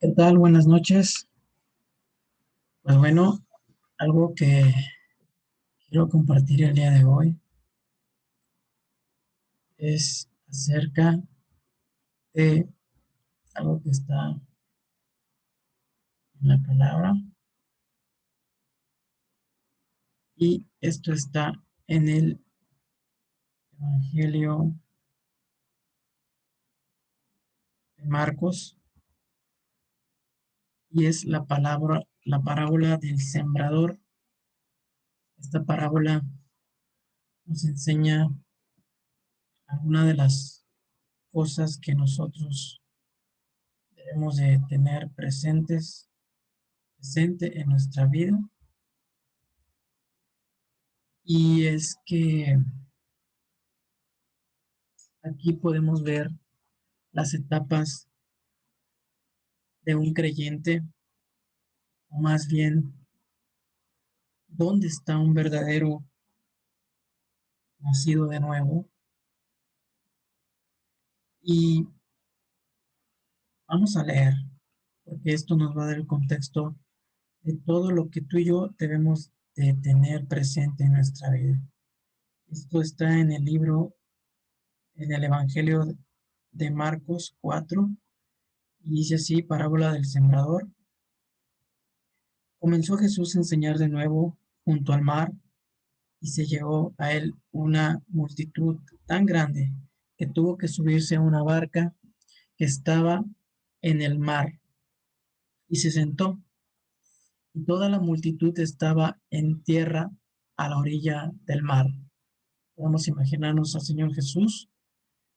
¿Qué tal? Buenas noches. Pues bueno, algo que quiero compartir el día de hoy es acerca de algo que está en la palabra y esto está en el Evangelio de Marcos y es la parábola del sembrador. Esta parábola nos enseña algunas de las cosas que nosotros debemos de tener presente en nuestra vida y es que aquí podemos ver las etapas de un creyente, o más bien, dónde está un verdadero nacido de nuevo. Y vamos a leer, porque esto nos va a dar el contexto de todo lo que tú y yo debemos de tener presente en nuestra vida. Esto está en el libro, en el Evangelio de Marcos 4, y dice así, parábola del sembrador. Comenzó Jesús a enseñar de nuevo junto al mar y se llegó a él una multitud tan grande que tuvo que subirse a una barca que estaba en el mar y se sentó. Y toda la multitud estaba en tierra a la orilla del mar. Podemos imaginarnos al Señor Jesús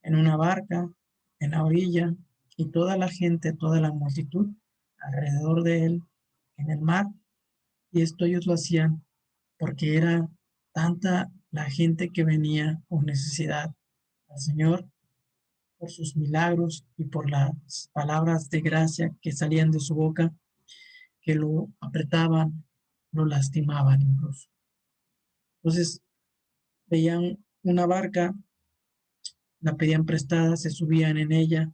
en una barca en la orilla y toda la gente, toda la multitud alrededor de él en el mar. Y esto ellos lo hacían porque era tanta la gente que venía con necesidad al Señor por sus milagros y por las palabras de gracia que salían de su boca, que lo apretaban, lo lastimaban incluso. Entonces veían una barca, la pedían prestada, se subían en ella,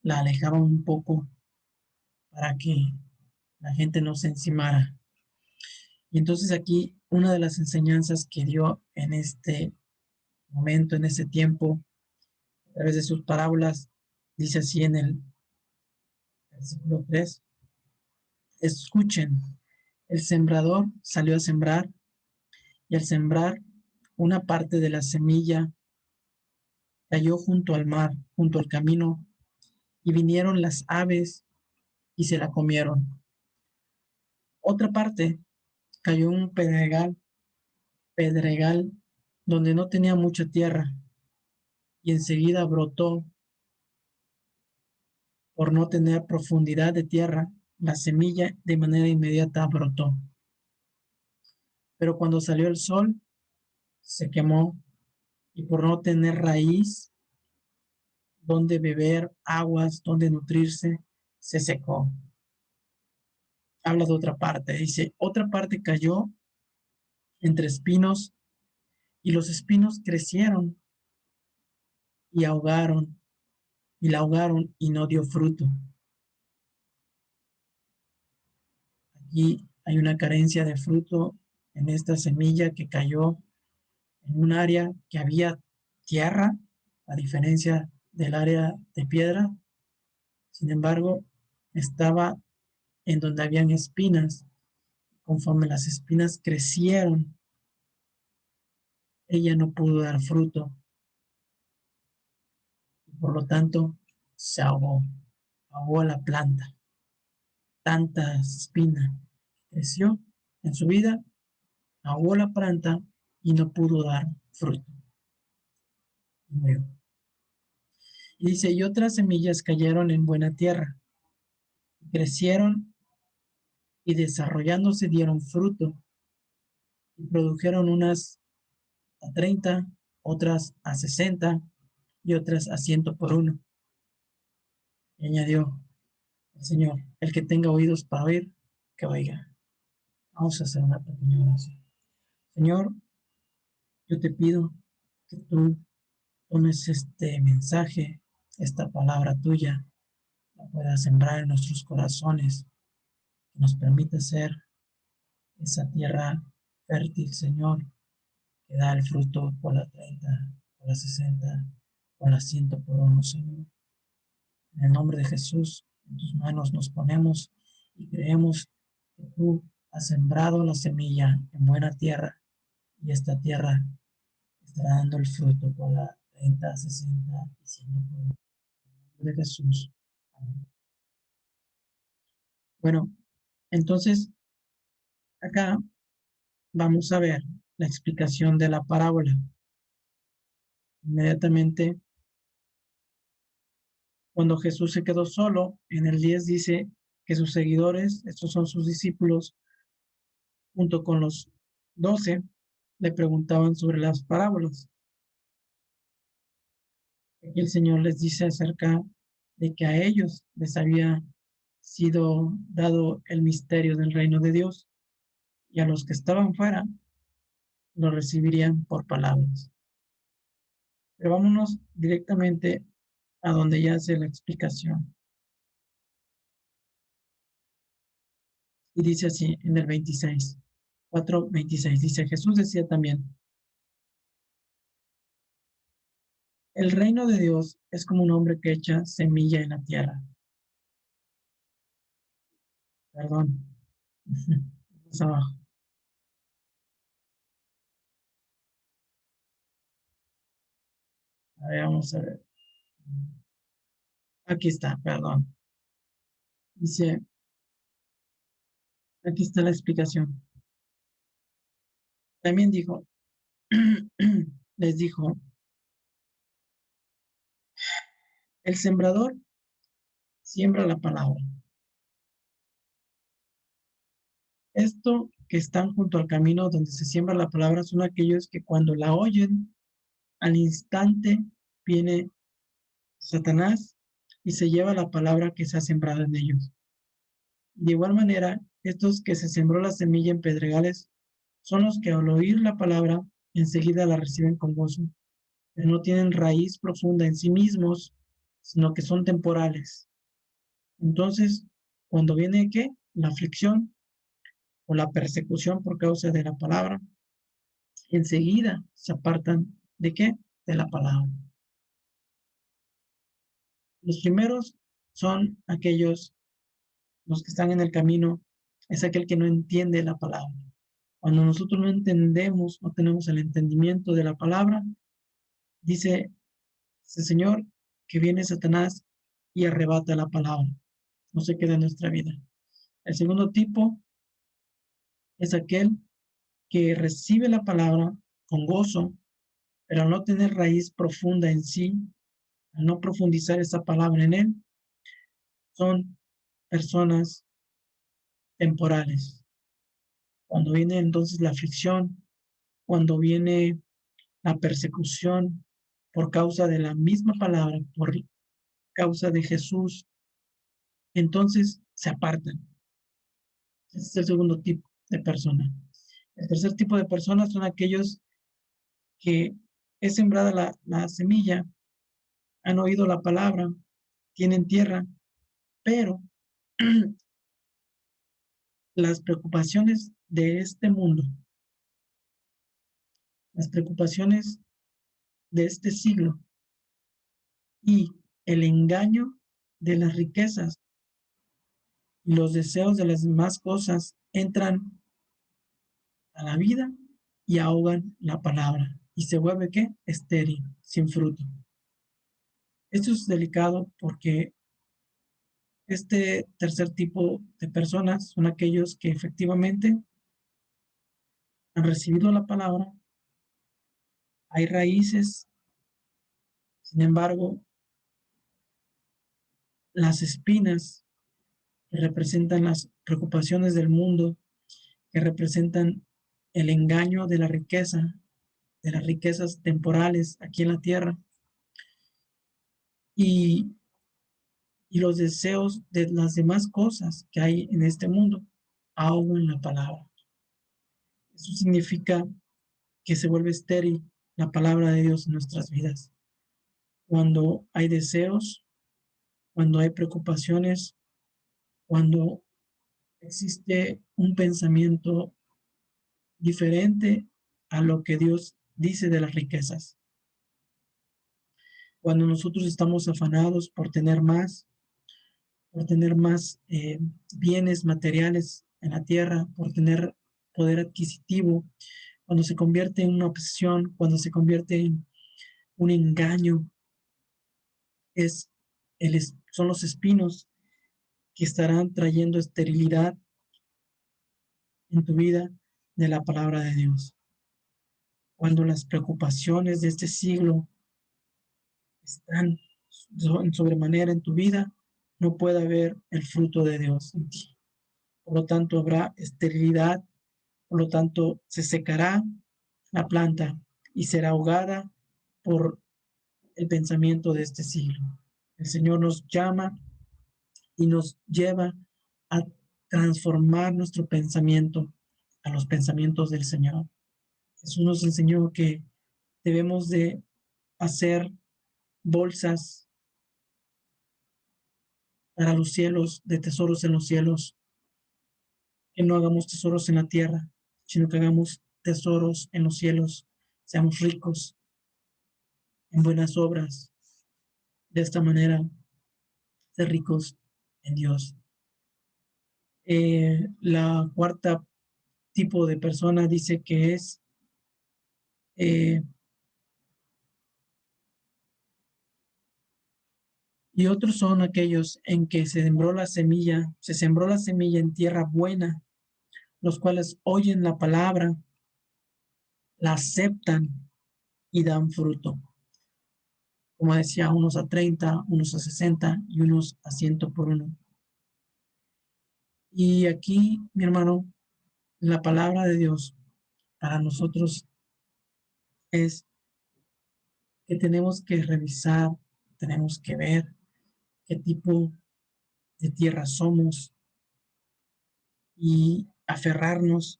la alejaban un poco para que la gente no se encimara. Y entonces aquí una de las enseñanzas que dio en este momento, en ese tiempo, a través de sus parábolas, dice así en el versículo 3: escuchen, el sembrador salió a sembrar y al sembrar una parte de la semilla cayó junto al mar, junto al camino, y vinieron las aves y se la comieron. Otra parte cayó en un pedregal donde no tenía mucha tierra y enseguida brotó por no tener profundidad de tierra. La semilla de manera inmediata brotó, pero cuando salió el sol se quemó y por no tener raíz donde beber aguas, donde nutrirse, se secó. Habla de otra parte, dice, otra parte cayó entre espinos y los espinos crecieron y ahogaron y la ahogaron y no dio fruto. Aquí hay una carencia de fruto en esta semilla que cayó en un área que había tierra, a diferencia del área de piedra. Sin embargo, estaba en donde habían espinas. Conforme las espinas crecieron, ella no pudo dar fruto y por lo tanto se ahogó la planta. Tanta espina creció en su vida, ahogó la planta y no pudo dar fruto. Y dice, y otras semillas cayeron en buena tierra, crecieron y desarrollándose dieron fruto y produjeron unas a 30, otras a 60 y otras a 100 por uno. Y añadió el Señor, el que tenga oídos para oír, que oiga. Vamos a hacer una pequeña oración. Señor, yo te pido que tú tomes este mensaje, esta palabra tuya, la pueda sembrar en nuestros corazones, que nos permita ser esa tierra fértil, Señor, que da el fruto por la 30, por la 60, por la 100 por uno, Señor. En el nombre de Jesús, en tus manos nos ponemos y creemos que tú has sembrado la semilla en buena tierra y esta tierra estará dando el fruto por la 30, 60 y 100 por uno. En el nombre de Jesús. Amén. Bueno, entonces acá vamos a ver la explicación de la parábola. Inmediatamente, cuando Jesús se quedó solo, en el 10 dice que sus seguidores, estos son sus discípulos, junto con los 12, le preguntaban sobre las parábolas. Aquí el Señor les dice acerca de que a ellos les había sido dado el misterio del reino de Dios y a los que estaban fuera lo recibirían por palabras. Pero vámonos directamente a donde ya hace la explicación. Y dice así en el 26, 4:26, dice, Jesús decía también, el reino de Dios es como un hombre que echa semilla en la tierra. Perdón. Más abajo. A ver, vamos a ver. Aquí está, perdón. Dice, aquí está la explicación. También dijo, les dijo, el sembrador siembra la palabra. Esto que están junto al camino donde se siembra la palabra son aquellos que cuando la oyen, al instante viene Satanás y se lleva la palabra que se ha sembrado en ellos. De igual manera, estos que se sembró la semilla en pedregales son los que al oír la palabra enseguida la reciben con gozo, pero no tienen raíz profunda en sí mismos, sino que son temporales. Entonces, cuando viene ¿qué? La aflicción o la persecución por causa de la palabra, enseguida se apartan ¿de qué? De la palabra. Los primeros son aquellos, los que están en el camino, es aquel que no entiende la palabra. Cuando nosotros no entendemos, no tenemos el entendimiento de la palabra, dice ese Señor que viene Satanás y arrebata la palabra. No se queda en nuestra vida. El segundo tipo es aquel que recibe la palabra con gozo, pero al no tener raíz profunda en sí, al no profundizar esa palabra en él, son personas temporales. Cuando viene entonces la aflicción, cuando viene la persecución por causa de la misma palabra, por causa de Jesús, entonces se apartan. Ese es el segundo tipo de persona. El tercer tipo de personas son aquellos que es sembrada la semilla, han oído la palabra, tienen tierra, pero las preocupaciones de este mundo, las preocupaciones de este siglo y el engaño de las riquezas y los deseos de las demás cosas entran a la vida y ahogan la palabra y se vuelve ¿qué? Estéril, sin fruto. Esto es delicado porque este tercer tipo de personas son aquellos que efectivamente han recibido la palabra, hay raíces, sin embargo, las espinas que representan las preocupaciones del mundo, que representan el engaño de la riqueza, de las riquezas temporales aquí en la tierra y, y los deseos de las demás cosas que hay en este mundo, ahogan la palabra. Eso significa que se vuelve estéril la palabra de Dios en nuestras vidas. Cuando hay deseos, cuando hay preocupaciones, cuando existe un pensamiento diferente a lo que Dios dice de las riquezas. Cuando nosotros estamos afanados por tener más bienes materiales en la tierra, por tener poder adquisitivo, cuando se convierte en una obsesión, cuando se convierte en un engaño, es son los espinos que estarán trayendo esterilidad en tu vida de la palabra de Dios. Cuando las preocupaciones de este siglo están en sobremanera en tu vida, no puede haber el fruto de Dios en ti. Por lo tanto, habrá esterilidad, por lo tanto, se secará la planta y será ahogada por el pensamiento de este siglo. El Señor nos llama y nos lleva a transformar nuestro pensamiento a los pensamientos del Señor. Jesús nos enseñó que debemos de hacer bolsas para los cielos, de tesoros en los cielos, que no hagamos tesoros en la tierra, sino que hagamos tesoros en los cielos, seamos ricos en buenas obras, de esta manera ser ricos en Dios. La cuarta tipo de persona dice que es y otros son aquellos en que se sembró la semilla en tierra buena, los cuales oyen la palabra, la aceptan y dan fruto. Como decía, unos a 30, unos a 60 y unos a 100 por uno. Y aquí, mi hermano, la palabra de Dios para nosotros es que tenemos que revisar, tenemos que ver qué tipo de tierra somos y aferrarnos,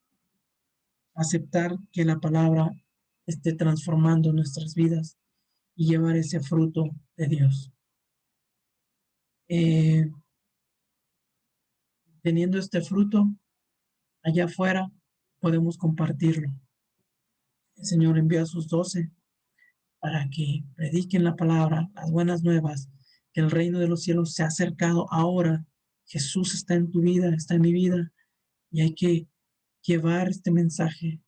aceptar que la palabra esté transformando nuestras vidas y llevar ese fruto de Dios. Eh, Teniendo este fruto allá afuera, podemos compartirlo. El Señor envió a sus 12 para que prediquen la palabra, las buenas nuevas, que el reino de los cielos se ha acercado ahora. Jesús está en tu vida, está en mi vida, y hay que llevar este mensaje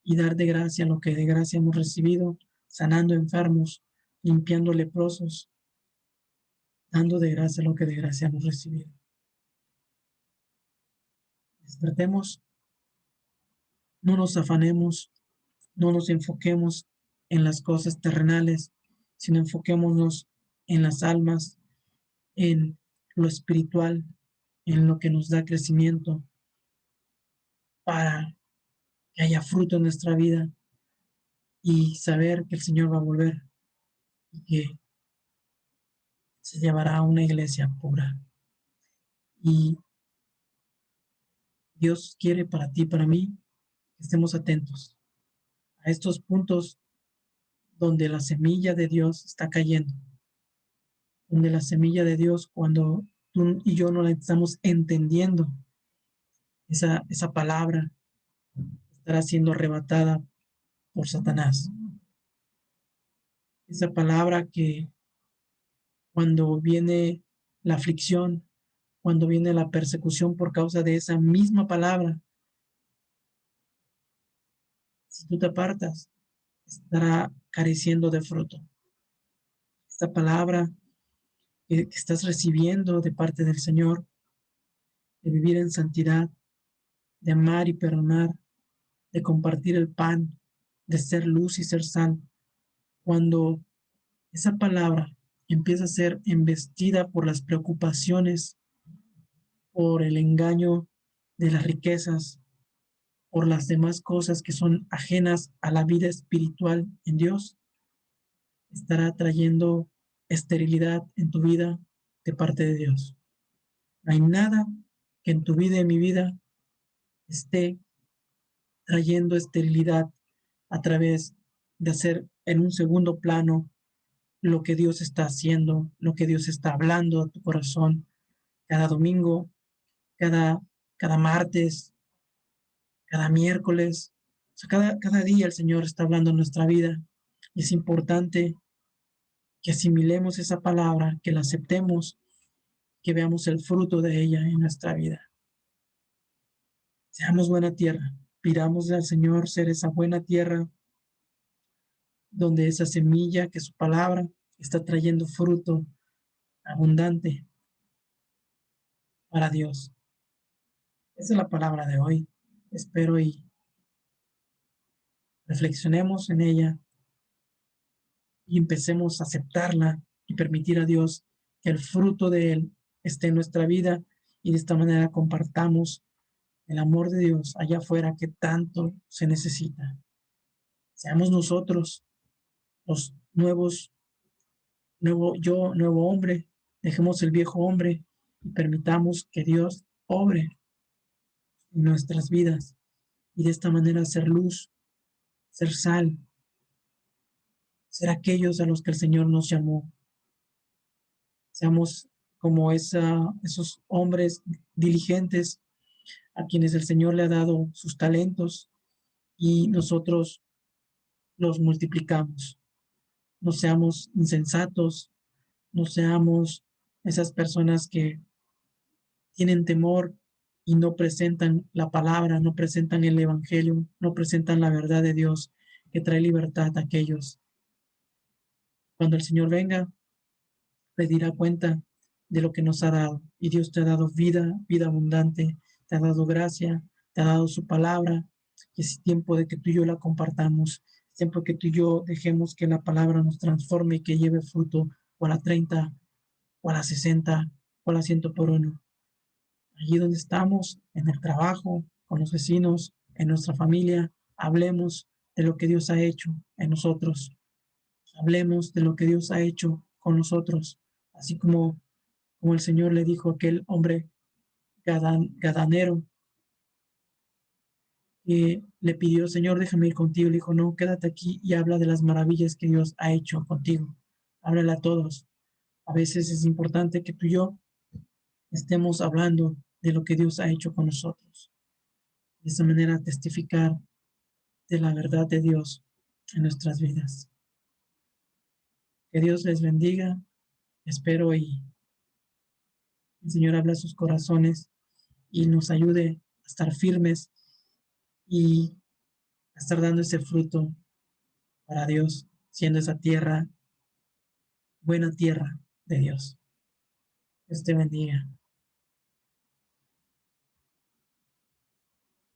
y dar de gracia lo que de gracia hemos recibido, sanando enfermos, limpiando leprosos, dando de gracia lo que de gracia hemos recibido. Despertemos, no nos afanemos, no nos enfoquemos en las cosas terrenales, sino enfoquémonos en las almas, en lo espiritual, en lo que nos da crecimiento para que haya fruto en nuestra vida y saber que el Señor va a volver y que se llevará a una iglesia pura. Y Dios quiere para ti, para mí, que estemos atentos a estos puntos donde la semilla de Dios está cayendo, donde la semilla de Dios, cuando tú y yo no la estamos entendiendo, esa palabra estará siendo arrebatada por Satanás. Esa palabra que cuando viene la aflicción, cuando viene la persecución por causa de esa misma palabra, si tú te apartas, estará careciendo de fruto. Esta palabra que estás recibiendo de parte del Señor, de vivir en santidad, de amar y perdonar, de compartir el pan, de ser luz y ser sal. Cuando esa palabra empieza a ser embestida por las preocupaciones, por el engaño de las riquezas, por las demás cosas que son ajenas a la vida espiritual en Dios, estará trayendo esterilidad en tu vida de parte de Dios. No hay nada que en tu vida y en mi vida esté trayendo esterilidad a través de hacer en un segundo plano lo que Dios está haciendo, lo que Dios está hablando a tu corazón cada domingo, cada, cada martes, cada miércoles. O sea, cada día el Señor está hablando en nuestra vida. Y es importante que asimilemos esa palabra, que la aceptemos, que veamos el fruto de ella en nuestra vida. Seamos buena tierra. Pidamos al Señor ser esa buena tierra donde esa semilla que su palabra está trayendo fruto abundante para Dios. Esa es la palabra de hoy. Espero y reflexionemos en ella y empecemos a aceptarla y permitir a Dios que el fruto de Él esté en nuestra vida y de esta manera compartamos el amor de Dios allá afuera que tanto se necesita. Seamos nosotros los nuevo yo, nuevo hombre. Dejemos el viejo hombre y permitamos que Dios obre en nuestras vidas y de esta manera ser luz, ser sal, ser aquellos a los que el Señor nos llamó. Seamos como esos hombres diligentes a quienes el Señor le ha dado sus talentos y nosotros los multiplicamos. No seamos insensatos, no seamos esas personas que tienen temor y no presentan la palabra, no presentan el evangelio, no presentan la verdad de Dios que trae libertad a aquellos. Cuando el Señor venga, pedirá cuenta de lo que nos ha dado. Y Dios te ha dado vida, vida abundante, te ha dado gracia, te ha dado su palabra. Y es tiempo de que tú y yo la compartamos. Es tiempo que tú y yo dejemos que la palabra nos transforme y que lleve fruto o a la 30, o a la 60, o a la 100 por uno. Allí donde estamos, en el trabajo, con los vecinos, en nuestra familia, hablemos de lo que Dios ha hecho en nosotros. Hablemos de lo que Dios ha hecho con nosotros, así como el Señor le dijo a aquel hombre gadanero que le pidió, Señor, déjame ir contigo. Le dijo, no, quédate aquí y habla de las maravillas que Dios ha hecho contigo. Háblale a todos. A veces es importante que tú y yo estemos hablando de lo que Dios ha hecho con nosotros. De esa manera testificar de la verdad de Dios en nuestras vidas. Que Dios les bendiga. Espero y el Señor habla a sus corazones y nos ayude a estar firmes y a estar dando ese fruto para Dios, siendo esa tierra, buena tierra de Dios. Dios te bendiga.